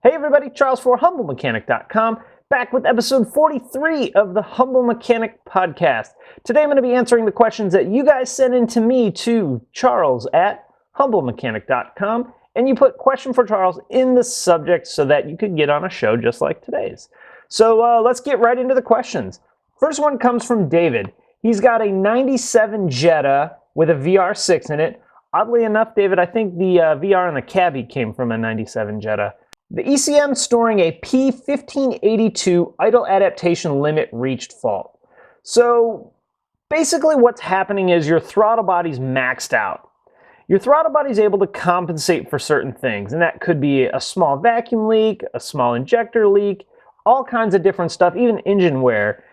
Hey everybody, Charles for HumbleMechanic.com, back with episode 43 of the Humble Mechanic podcast. Today I'm going to be answering the questions that you guys sent in to me to Charles at HumbleMechanic.com, and you put question for Charles in the subject so that you could get on a show just like today's. So let's get right into the questions. First one comes from David. He's got a 97 Jetta with a VR6 in it. Oddly enough, David, I think the VR and the cabbie came from a 97 Jetta. The ECM storing a P1582 idle adaptation limit reached fault. So basically what's happening is your throttle body's maxed out. Your throttle body's able to compensate for certain things, and that could be a small vacuum leak, a small injector leak, all kinds of different stuff, even engine wear.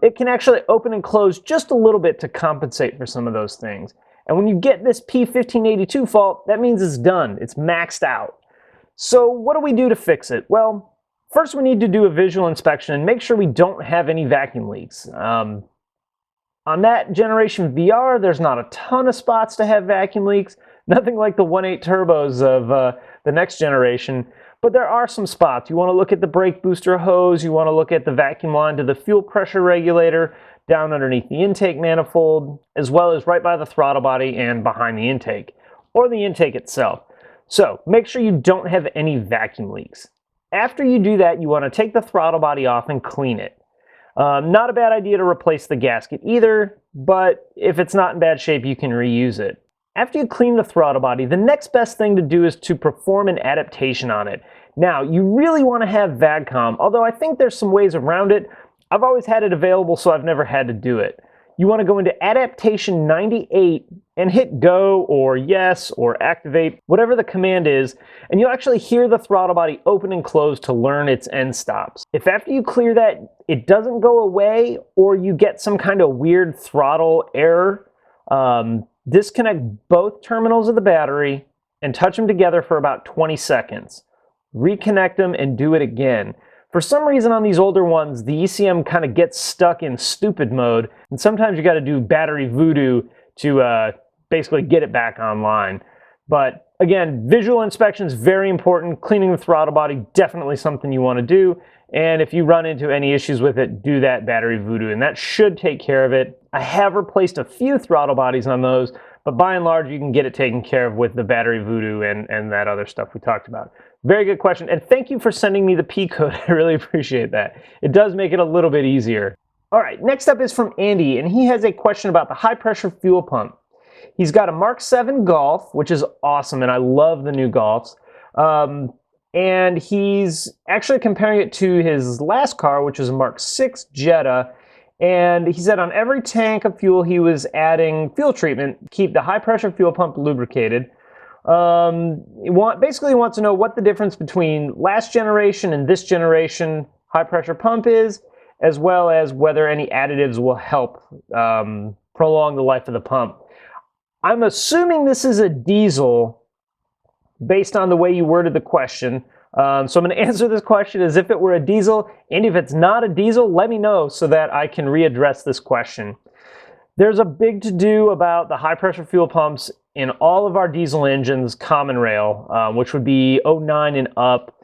It can actually open and close just a little bit to compensate for some of those things. And when you get this P1582 fault, that means it's done. It's maxed out. So what do we do to fix it? Well, first we need to do a visual inspection and make sure we don't have any vacuum leaks. On that generation VR, there's not a ton of spots to have vacuum leaks. Nothing like the 1.8 turbos of the next generation, but there are some spots. You want to look at the brake booster hose, you want to look at the vacuum line to the fuel pressure regulator, down underneath the intake manifold, as well as right by the throttle body and behind the intake, or the intake itself. So make sure you don't have any vacuum leaks. After you do that, you want to take the throttle body off and clean it. Not a bad idea to replace the gasket either, but if it's not in bad shape, you can reuse it. After you clean the throttle body, the next best thing to do is to perform an adaptation on it. Now, you really want to have VADCOM, although I think there's some ways around it. I've always had it available, so I've never had to do it. You want to go into adaptation 98 and hit go or yes or activate, whatever the command is, and you'll actually hear the throttle body open and close to learn its end stops. If after you clear that, it doesn't go away or you get some kind of weird throttle error, disconnect both terminals of the battery and touch them together for about 20 seconds. Reconnect them and do it again. For some reason on these older ones, the ECM kind of gets stuck in stupid mode, and sometimes you got to do battery voodoo to basically get it back online. But again, visual inspection is very important. Cleaning the throttle body, definitely something you want to do. And if you run into any issues with it, do that battery voodoo, and that should take care of it. I have replaced a few throttle bodies on those, but by and large, you can get it taken care of with the battery voodoo and that other stuff we talked about. Very good question, and thank you for sending me the P code. I really appreciate that. It does make it a little bit easier. All right, next up is from Andy, and he has a question about the high-pressure fuel pump. He's got a Mark 7 Golf, which is awesome, and I love the new Golfs. And he's actually comparing it to his last car, which is a Mark 6 Jetta. And he said on every tank of fuel, he was adding fuel treatment to keep the high-pressure fuel pump lubricated. Basically wants to know what the difference between last generation and this generation high-pressure pump is, as well as whether any additives will help prolong the life of the pump. I'm assuming this is a diesel based on the way you worded the question. So I'm going to answer this question as if it were a diesel, and if it's not a diesel, let me know so that I can readdress this question. There's a big to-do about the high-pressure fuel pumps in all of our diesel engines, common rail, which would be 09 and up.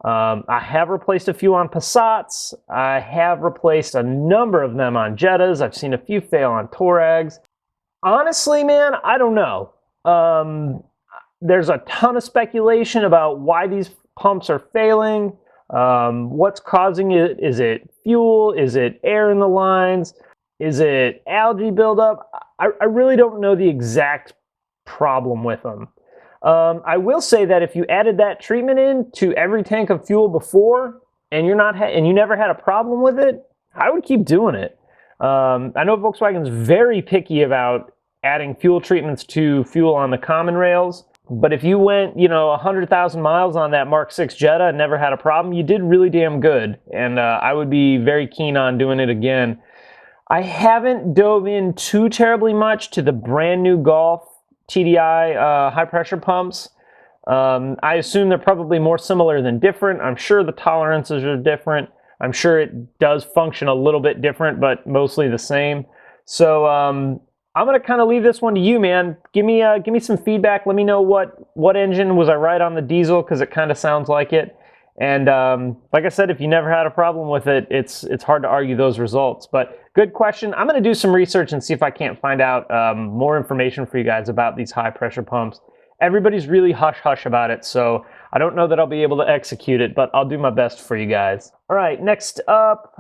I have replaced a few on Passats. I have replaced a number of them on Jettas. I've seen a few fail on Tourags. Honestly, man, I don't know. There's a ton of speculation about why these pumps are failing. What's causing it? Is it fuel? Is it air in the lines? Is it algae buildup? I really don't know the exact problem with them. I will say that if you added that treatment in to every tank of fuel before, and you never had a problem with it, I would keep doing it. I know Volkswagen's very picky about adding fuel treatments to fuel on the common rails, but if you went, 100,000 miles on that Mark 6 Jetta and never had a problem, you did really damn good, and I would be very keen on doing it again. I haven't dove in too terribly much to the brand new Golf TDI high pressure pumps. I assume they're probably more similar than different. I'm sure the tolerances are different. I'm sure it does function a little bit different, but mostly the same. So I'm going to kind of leave this one to you, man. Give me some feedback. Let me know what engine was I right on the diesel, because it kind of sounds like it. And like I said, if you never had a problem with it, it's hard to argue those results. But good question. I'm going to do some research and see if I can't find out more information for you guys about these high pressure pumps. Everybody's really hush-hush about it, so I don't know that I'll be able to execute it, but I'll do my best for you guys. All right, next up,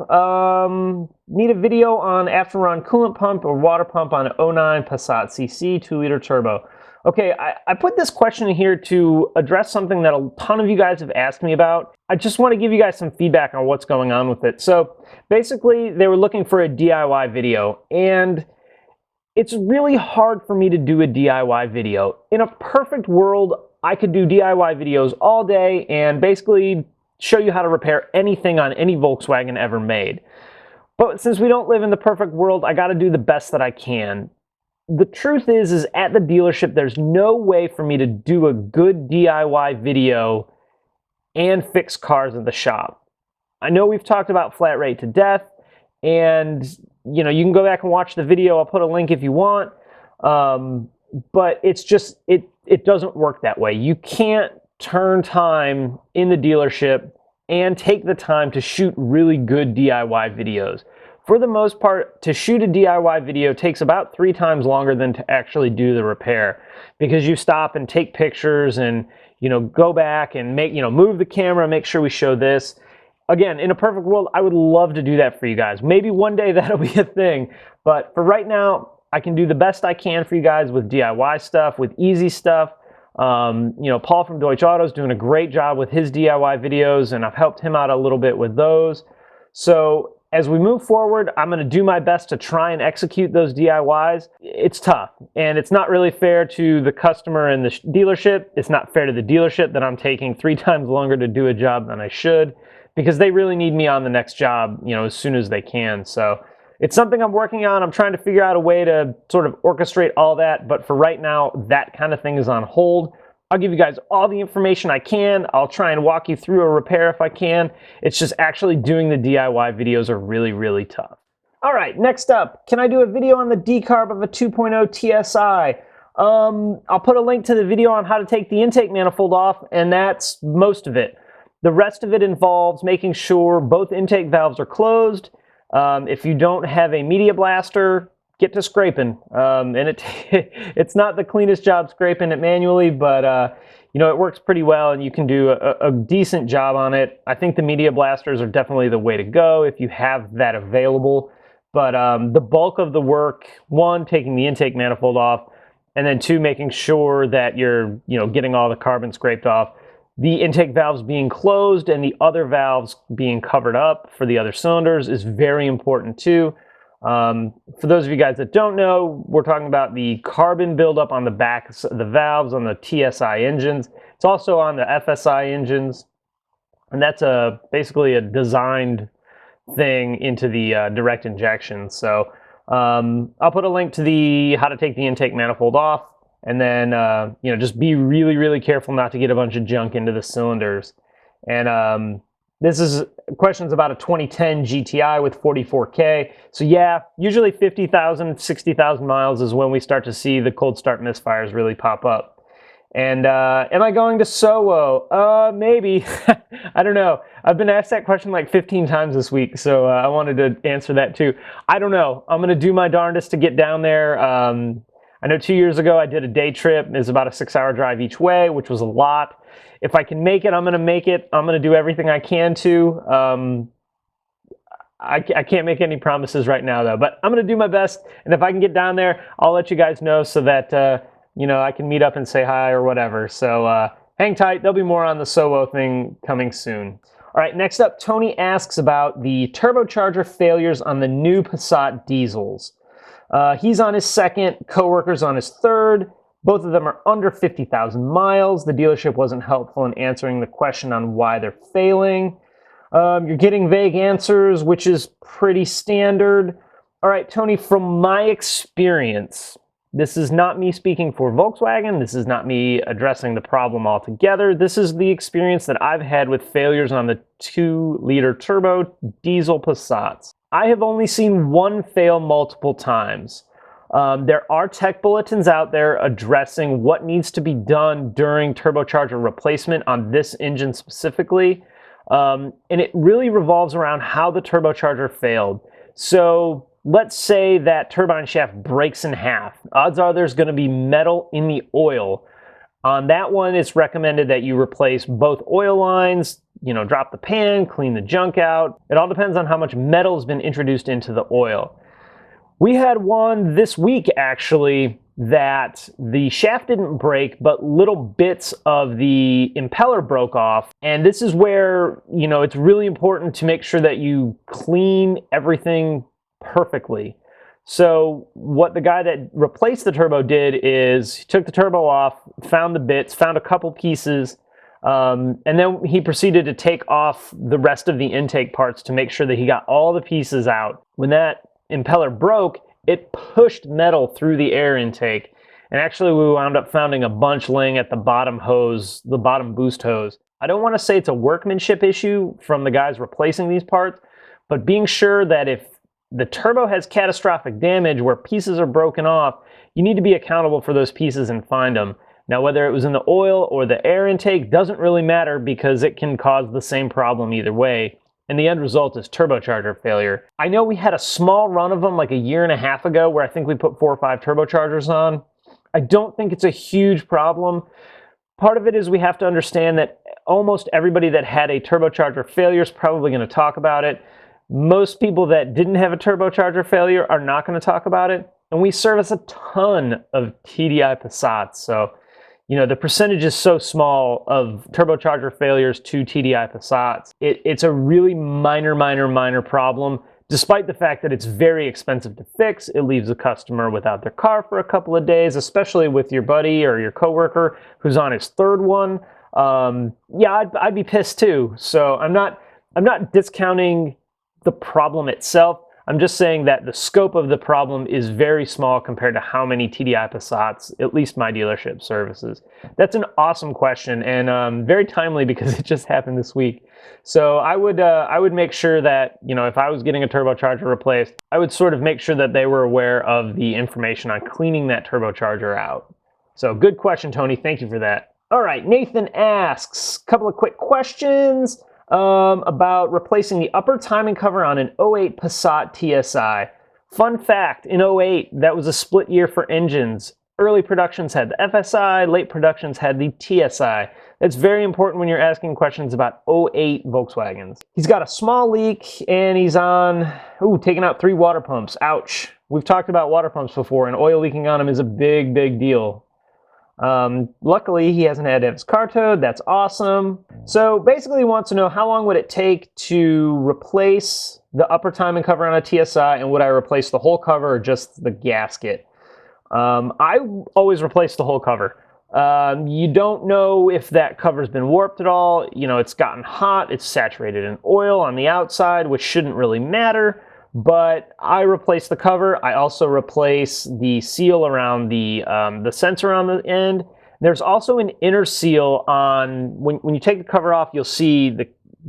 need a video on after-run coolant pump or water pump on an 09 Passat CC 2-liter turbo. Okay, I put this question in here to address something that a ton of you guys have asked me about. I just want to give you guys some feedback on what's going on with it. So basically, they were looking for a DIY video, and it's really hard for me to do a DIY video. In a perfect world, I could do DIY videos all day and basically show you how to repair anything on any Volkswagen ever made. But since we don't live in the perfect world, I got to do the best that I can. The truth is at the dealership, there's no way for me to do a good DIY video and fix cars at the shop. I know we've talked about flat rate to death, and you know, you can go back and watch the video. I'll put a link if you want. But it's just, it doesn't work that way. You can't turn time in the dealership and take the time to shoot really good DIY videos. For the most part, to shoot a DIY video takes about 3 times longer than to actually do the repair, because you stop and take pictures and, you know, go back and make, you know, move the camera, make sure we show this. Again, in a perfect world, I would love to do that for you guys. Maybe one day that'll be a thing, but for right now, I can do the best I can for you guys with DIY stuff, with easy stuff. You know, Paul from Deutsch Auto is doing a great job with his DIY videos, and I've helped him out a little bit with those. So as we move forward, I'm going to do my best to try and execute those DIYs. It's tough, and it's not really fair to the customer and the dealership. It's not fair to the dealership that I'm taking 3 times longer to do a job than I should, because they really need me on the next job, you know, as soon as they can. So it's something I'm working on. I'm trying to figure out a way to sort of orchestrate all that, but for right now, that kind of thing is on hold. I'll give you guys all the information I can. I'll try and walk you through a repair if I can. It's just actually doing the DIY videos are really, really tough. All right, next up, can I do a video on the decarb of a 2.0 TSI? I'll put a link to the video on how to take the intake manifold off, and that's most of it. The rest of it involves making sure both intake valves are closed. If you don't have a media blaster, get to scraping. And it's not the cleanest job scraping it manually, but you know, it works pretty well, and you can do a decent job on it. I think the media blasters are definitely the way to go if you have that available. But the bulk of the work, 1, taking the intake manifold off, and then 2, making sure that you're, you know, getting all the carbon scraped off. The intake valves being closed and the other valves being covered up for the other cylinders is very important too. For those of you guys that don't know, we're talking about the carbon buildup on the back of the valves on the TSI engines. It's also on the FSI engines, and that's basically a designed thing into the direct injection. So I'll put a link to how to take the intake manifold off. And then, you know, just be really, really careful not to get a bunch of junk into the cylinders. And this is questions about a 2010 GTI with 44K. So yeah, usually 50,000, 60,000 miles is when we start to see the cold start misfires really pop up. And am I going to SOWO? Maybe. I don't know. I've been asked that question like 15 times this week, so I wanted to answer that too. I don't know. I'm going to do my darndest to get down there. I know 2 years ago I did a day trip. It was about a 6-hour drive each way, which was a lot. If I can make it, I'm going to make it. I'm going to do everything I can to. I can't make any promises right now, though, but I'm going to do my best. And if I can get down there, I'll let you guys know so that you know, I can meet up and say hi or whatever. So hang tight. There'll be more on the SOWO thing coming soon. All right, next up, Tony asks about the turbocharger failures on the new Passat diesels. He's on his 2nd, coworker's on his 3rd. Both of them are under 50,000 miles. The dealership wasn't helpful in answering the question on why they're failing. You're getting vague answers, which is pretty standard. All right, Tony, from my experience, this is not me speaking for Volkswagen. This is not me addressing the problem altogether. This is the experience that I've had with failures on the 2-liter turbo diesel Passats. I have only seen one fail multiple times. There are tech bulletins out there addressing what needs to be done during turbocharger replacement on this engine specifically. And it really revolves around how the turbocharger failed. So let's say that turbine shaft breaks in half. Odds are there's going to be metal in the oil. On that one, it's recommended that you replace both oil lines, drop the pan, clean the junk out. It all depends on how much metal has been introduced into the oil. We had one this week, actually, that the shaft didn't break, but little bits of the impeller broke off. And this is where, it's really important to make sure that you clean everything perfectly. So what the guy that replaced the turbo did is he took the turbo off, found the bits, found a couple pieces, and then he proceeded to take off the rest of the intake parts to make sure that he got all the pieces out. When that impeller broke, it pushed metal through the air intake. And actually we wound up finding a bunch laying at the bottom hose, the bottom boost hose. I don't want to say it's a workmanship issue from the guys replacing these parts, but being sure that if the turbo has catastrophic damage where pieces are broken off, you need to be accountable for those pieces and find them. Now, whether it was in the oil or the air intake doesn't really matter because it can cause the same problem either way. And the end result is turbocharger failure. I know we had a small run of them like a year and a half ago where I think we put 4 or 5 turbochargers on. I don't think it's a huge problem. Part of it is we have to understand that almost everybody that had a turbocharger failure is probably going to talk about it. Most people that didn't have a turbocharger failure are not going to talk about it. And we service a ton of TDI Passats. So, the percentage is so small of turbocharger failures to TDI Passats. It's a really minor problem. Despite the fact that it's very expensive to fix, it leaves a customer without their car for a couple of days, especially with your buddy or your coworker who's on his 3rd one. I'd be pissed too. So I'm not discounting the problem itself. I'm just saying that the scope of the problem is very small compared to how many TDI Passats, at least my dealership, services. That's an awesome question and very timely because it just happened this week. So I would make sure that, if I was getting a turbocharger replaced, I would sort of make sure that they were aware of the information on cleaning that turbocharger out. So good question, Tony. Thank you for that. All right, Nathan asks a couple of quick questions about replacing the upper timing cover on an 08 Passat TSI. Fun fact, in 08, that was a split year for engines. Early productions had the FSI, late productions had the TSI. That's very important when you're asking questions about 08 Volkswagens. He's got a small leak and he's on, taking out 3 water pumps. Ouch. We've talked about water pumps before and oil leaking on them is a big deal. Luckily, he hasn't had to have his car towed. That's awesome. So basically, he wants to know how long would it take to replace the upper timing cover on a TSI, and would I replace the whole cover or just the gasket? I always replace the whole cover. You don't know if that cover's been warped at all. It's gotten hot. It's saturated in oil on the outside, which shouldn't really matter. But I replace the cover. I also replace the seal around the sensor on the end. There's also an inner seal on, when you take the cover off, you'll see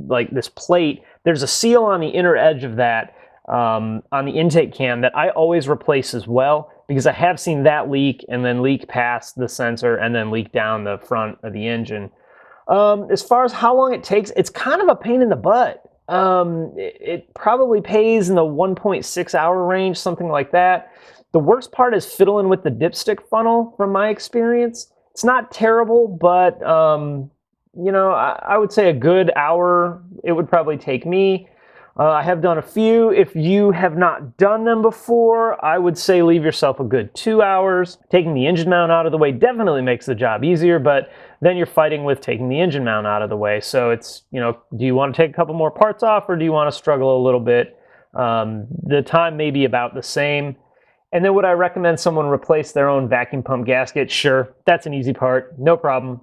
this plate. There's a seal on the inner edge of that on the intake cam that I always replace as well, because I have seen that leak and then leak past the sensor and then leak down the front of the engine. As far as how long it takes, it's kind of a pain in the butt. It probably pays in the 1.6 hour range, something like that. The worst part is fiddling with the dipstick funnel from my experience. It's not terrible, but I would say a good hour it would probably take me. I have done a few. If you have not done them before, I would say leave yourself a good 2 hours. Taking the engine mount out of the way definitely makes the job easier, but then you're fighting with taking the engine mount out of the way. So it's, do you want to take a couple more parts off or do you want to struggle a little bit? The time may be about the same. And then would I recommend someone replace their own vacuum pump gasket? Sure, that's an easy part, no problem.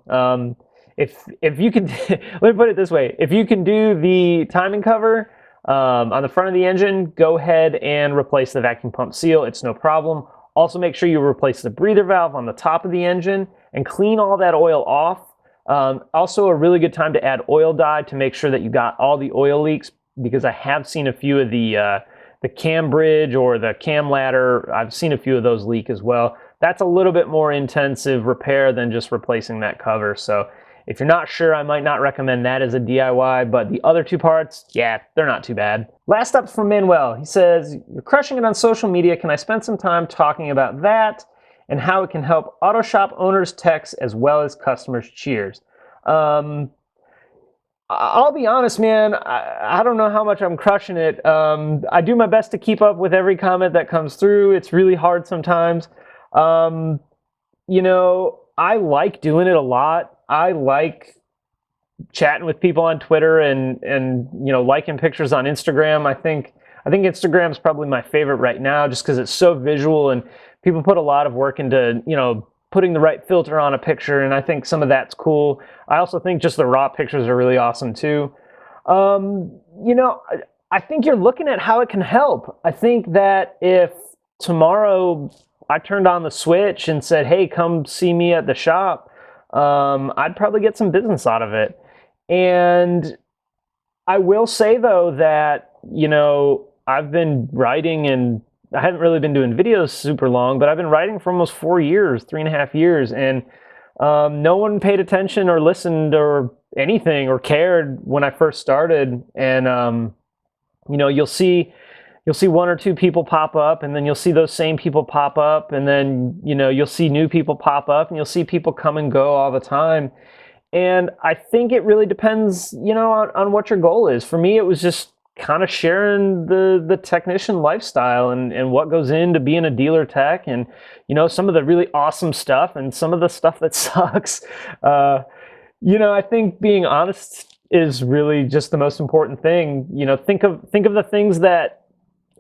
If you can, let me put it this way, if you can do the timing cover, on the front of the engine, go ahead and replace the vacuum pump seal. It's no problem. Also make sure you replace the breather valve on the top of the engine and clean all that oil off. Also a really good time to add oil dye to make sure that you got all the oil leaks, because I have seen a few of the cam bridge or the cam ladder. I've seen a few of those leak as well. That's a little bit more intensive repair than just replacing that cover. So If you're not sure, I might not recommend that as a DIY, but the other two parts, yeah, they're not too bad. Last up from Manuel, he says, you're crushing it on social media. Can I spend some time talking about that and how it can help auto shop owners, techs, as well as customers? Cheers. I'll be honest, man, I don't know how much I'm crushing it. I do my best to keep up with every comment that comes through. It's really hard sometimes. You know, I like doing it a lot. I like chatting with people on Twitter and you know, liking pictures on Instagram. I think Instagram is probably my favorite right now just because it's so visual and people put a lot of work into, you know, putting the right filter on a picture, and I think some of that's cool. I also think just the raw pictures are really awesome too. You know, I think you're looking at how it can help. I think that if tomorrow I turned on the switch and said, hey, come see me at the shop, I'd probably get some business out of it. And I will say, though, that, you know, I've been writing, and I haven't really been doing videos super long, but I've been writing for almost 4 years, 3.5 years, and no one paid attention or listened or anything or cared when I first started. And, you know, you'll see one or two people pop up, and then you'll see those same people pop up, and then, you know, you'll see new people pop up, and you'll see people come and go all the time. And I think it really depends, you know, on what your goal is. For me, it was just kind of sharing the technician lifestyle and what goes into being a dealer tech, and, you know, some of the really awesome stuff and some of the stuff that sucks. You know, I think being honest is really just the most important thing. You know, think of the things that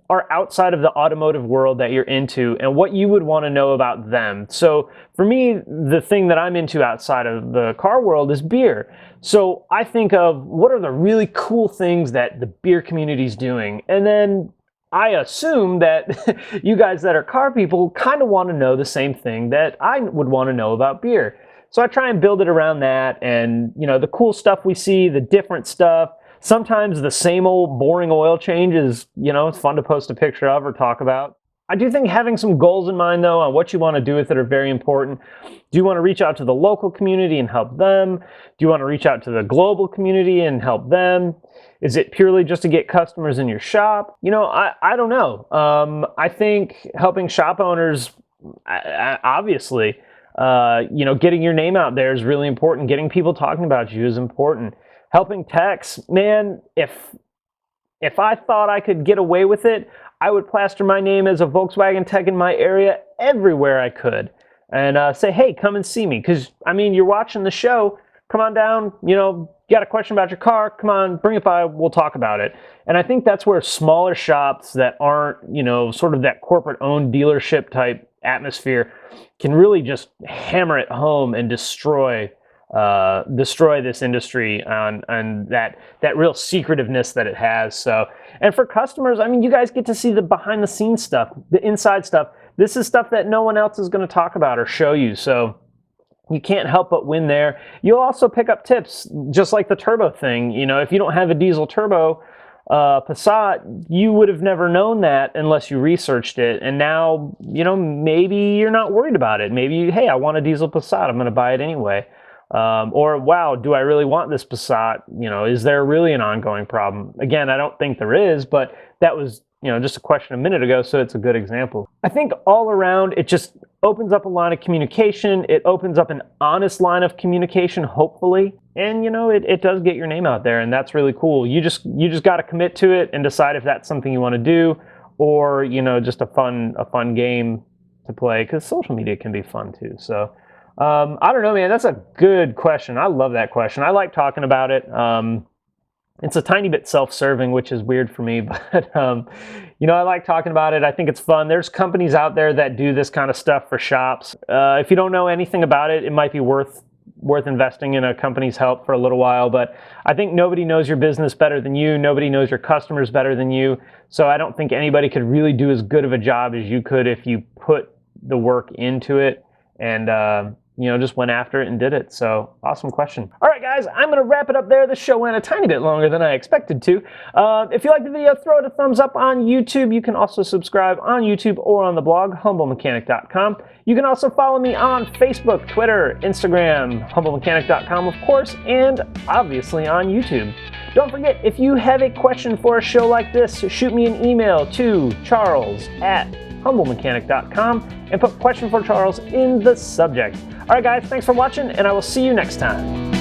are outside of the automotive world that you're into and what you would want to know about them. So for me, the thing that I'm into outside of the car world is beer. So I think of what are the really cool things that the beer community is doing. And then I assume that you guys that are car people kind of want to know the same thing that I would want to know about beer. So I try and build it around that, and, you know, the cool stuff we see, the different stuff. Sometimes the same old boring oil change is, you know, it's fun to post a picture of or talk about. I do think having some goals in mind, though, on what you want to do with it are very important. Do you want to reach out to the local community and help them? Do you want to reach out to the global community and help them? Is it purely just to get customers in your shop? You know, I don't know. I think helping shop owners, obviously, you know, getting your name out there is really important. Getting people talking about you is important. Helping techs, man, if I thought I could get away with it, I would plaster my name as a Volkswagen tech in my area everywhere I could. And say, hey, come and see me. Because, I mean, you're watching the show, come on down, you know, got a question about your car, come on, bring it by, we'll talk about it. And I think that's where smaller shops that aren't, you know, sort of that corporate-owned dealership type atmosphere can really just hammer it home and destroy this industry on that real secretiveness that it has. So, and for customers, I mean, you guys get to see the behind the scenes stuff, the inside stuff. This is stuff that no one else is going to talk about or show you. So you can't help but win there. You'll also pick up tips, just like the turbo thing. You know, if you don't have a diesel turbo Passat, you would have never known that unless you researched it. And now, you know, maybe you're not worried about it. Maybe, hey, I want a diesel Passat, I'm going to buy it anyway. Or, wow, do I really want this Passat? You know, is there really an ongoing problem? Again, I don't think there is, but that was, you know, just a question a minute ago, so it's a good example. I think all around, it just opens up a line of communication. It opens up an honest line of communication, hopefully. And, you know, it does get your name out there, and that's really cool. You just got to commit to it and decide if that's something you want to do, or, you know, just a fun game to play, because social media can be fun too. So I don't know, man, that's a good question. I love that question. I like talking about it. It's a tiny bit self-serving, which is weird for me, but you know, I like talking about it. I think it's fun. There's companies out there that do this kind of stuff for shops. If you don't know anything about it, it might be worth investing in a company's help for a little while, but I think nobody knows your business better than you. Nobody knows your customers better than you. So I don't think anybody could really do as good of a job as you could if you put the work into it. And just went after it and did it. So awesome question. All right, guys, I'm going to wrap it up there. The show went a tiny bit longer than I expected to. If you like the video, throw it a thumbs up on YouTube. You can also subscribe on YouTube or on the blog, HumbleMechanic.com. You can also follow me on Facebook, Twitter, Instagram, HumbleMechanic.com, of course, and obviously on YouTube. Don't forget, if you have a question for a show like this, shoot me an email to charles@HumbleMechanic.com and put question for Charles in the subject. All right, guys, thanks for watching, and I will see you next time.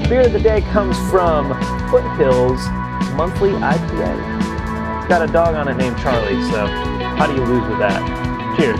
Beer of the day comes from Foothills Monthly IPA. It's got a dog on it named Charlie, so how do you lose with that? Cheers.